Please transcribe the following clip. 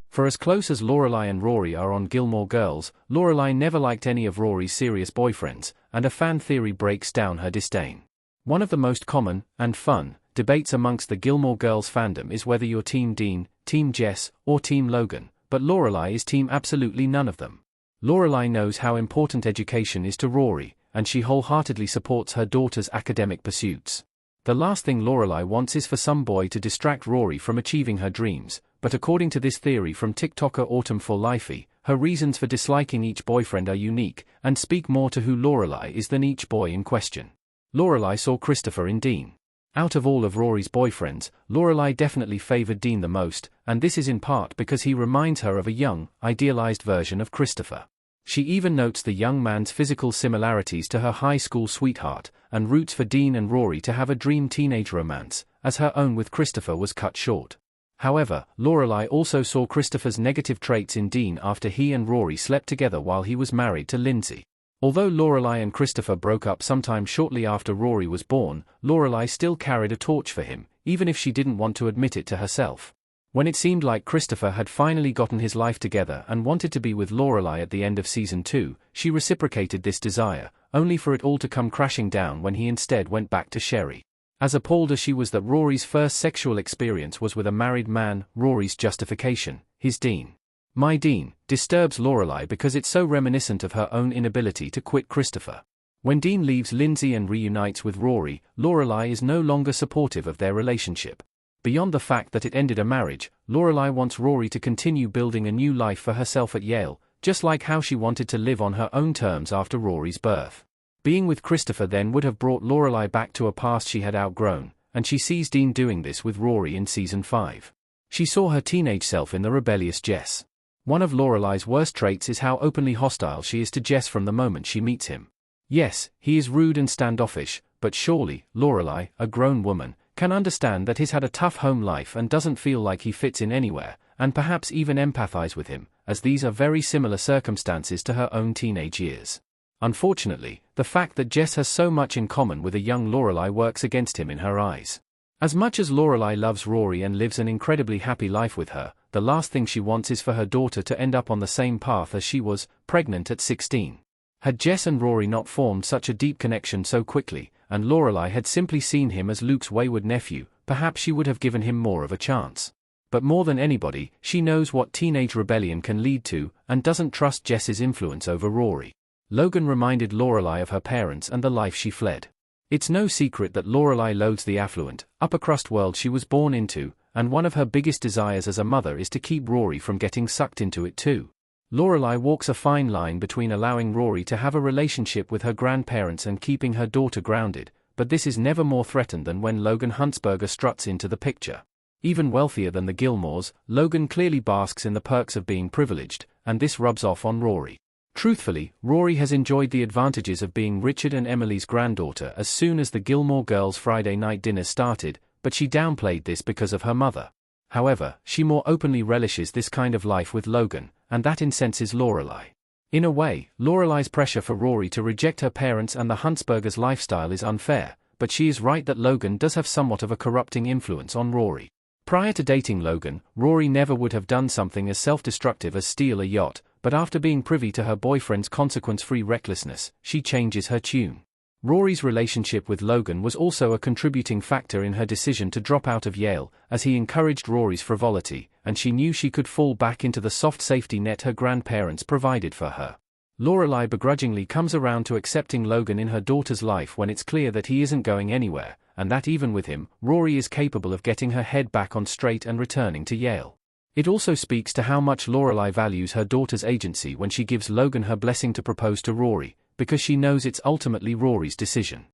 For as close as Lorelai and Rory are on Gilmore Girls, Lorelai never liked any of Rory's serious boyfriends, and a fan theory breaks down her disdain. One of the most common, and fun, debates amongst the Gilmore Girls fandom is whether you're Team Dean, Team Jess, or Team Logan, but Lorelai is team absolutely none of them. Lorelai knows how important education is to Rory, and she wholeheartedly supports her daughter's academic pursuits. The last thing Lorelai wants is for some boy to distract Rory from achieving her dreams, but according to this theory from TikToker Autumn for Lifey, her reasons for disliking each boyfriend are unique, and speak more to who Lorelai is than each boy in question. Lorelai saw Christopher in Dean. Out of all of Rory's boyfriends, Lorelai definitely favored Dean the most, and this is in part because he reminds her of a young, idealized version of Christopher. She even notes the young man's physical similarities to her high school sweetheart, and roots for Dean and Rory to have a dream teenage romance, as her own with Christopher was cut short. However, Lorelai also saw Christopher's negative traits in Dean after he and Rory slept together while he was married to Lindsay. Although Lorelai and Christopher broke up sometime shortly after Rory was born, Lorelai still carried a torch for him, even if she didn't want to admit it to herself. When it seemed like Christopher had finally gotten his life together and wanted to be with Lorelai at the end of season 2, she reciprocated this desire, only for it all to come crashing down when he instead went back to Sherry. As appalled as she was that Rory's first sexual experience was with a married man, Rory's justification, his Dean. My Dean, disturbs Lorelai because it's so reminiscent of her own inability to quit Christopher. When Dean leaves Lindsay and reunites with Rory, Lorelai is no longer supportive of their relationship. Beyond the fact that it ended a marriage, Lorelai wants Rory to continue building a new life for herself at Yale, just like how she wanted to live on her own terms after Rory's birth. Being with Christopher then would have brought Lorelai back to a past she had outgrown, and she sees Dean doing this with Rory in season 5. She saw her teenage self in the rebellious Jess. One of Lorelai's worst traits is how openly hostile she is to Jess from the moment she meets him. Yes, he is rude and standoffish, but surely, Lorelai, a grown woman, can understand that he's had a tough home life and doesn't feel like he fits in anywhere, and perhaps even empathize with him, as these are very similar circumstances to her own teenage years. Unfortunately, the fact that Jess has so much in common with a young Lorelai works against him in her eyes. As much as Lorelai loves Rory and lives an incredibly happy life with her, the last thing she wants is for her daughter to end up on the same path as she was, pregnant at 16. Had Jess and Rory not formed such a deep connection so quickly, and Lorelai had simply seen him as Luke's wayward nephew, perhaps she would have given him more of a chance. But more than anybody, she knows what teenage rebellion can lead to, and doesn't trust Jess's influence over Rory. Logan reminded Lorelai of her parents and the life she fled. It's no secret that Lorelai loathes the affluent, upper-crust world she was born into, and one of her biggest desires as a mother is to keep Rory from getting sucked into it too. Lorelai walks a fine line between allowing Rory to have a relationship with her grandparents and keeping her daughter grounded, but this is never more threatened than when Logan Huntsberger struts into the picture. Even wealthier than the Gilmores, Logan clearly basks in the perks of being privileged, and this rubs off on Rory. Truthfully, Rory has enjoyed the advantages of being Richard and Emily's granddaughter as soon as the Gilmore Girls' Friday night dinner started, but she downplayed this because of her mother. However, she more openly relishes this kind of life with Logan, and that incenses Lorelai. In a way, Lorelai's pressure for Rory to reject her parents and the Huntsbergers' lifestyle is unfair, but she is right that Logan does have somewhat of a corrupting influence on Rory. Prior to dating Logan, Rory never would have done something as self-destructive as steal a yacht, but after being privy to her boyfriend's consequence-free recklessness, she changes her tune. Rory's relationship with Logan was also a contributing factor in her decision to drop out of Yale, as he encouraged Rory's frivolity, and she knew she could fall back into the soft safety net her grandparents provided for her. Lorelai begrudgingly comes around to accepting Logan in her daughter's life when it's clear that he isn't going anywhere, and that even with him, Rory is capable of getting her head back on straight and returning to Yale. It also speaks to how much Lorelai values her daughter's agency when she gives Logan her blessing to propose to Rory, because she knows it's ultimately Rory's decision.